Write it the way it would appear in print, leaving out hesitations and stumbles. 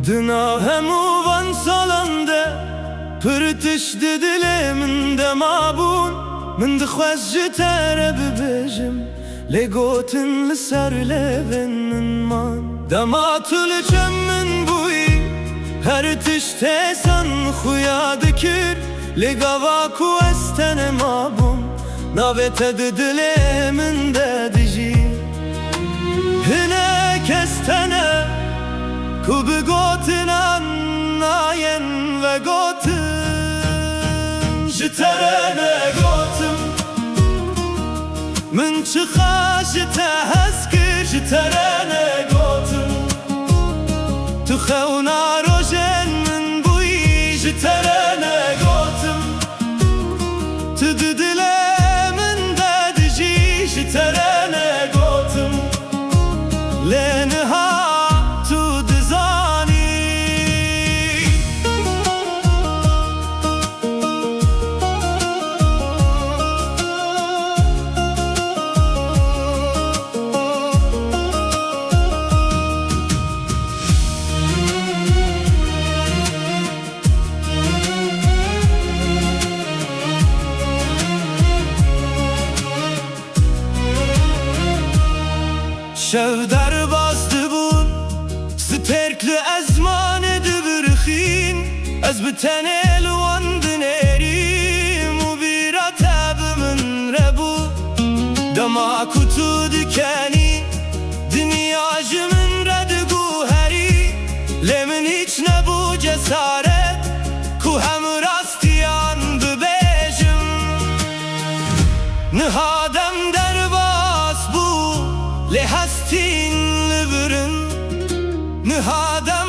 Dına hemu van salande pırtış didile min de mabun min dixwez ji te re bibêjim lê gotin li ser lêvên man dema tu li çem min bûyî her tiştê san xuya dikir lê gava ku ez tenê mabûm navê te di dilê min de dijî hinek ez tene ku bi gotinan nayen ve gotin ji te re ne gotim min çixa ji te hez kir ji te re ne gotim tu xewna rojên min bûyî ji te re ne gotim tu di dilê min de dijî ji te re ne gotim lê niha شev derbas dibûn sterkli ezmanê dibirxîn ez bi tenê li wan dinêrîm û bîra te bi min rebû dema ku tu dikenî dinya ji min re diguherî lê min hiç nebû cesaret ku hem rastiyan bibêjim niha dem derbas bû lê hestîn li birin niha dem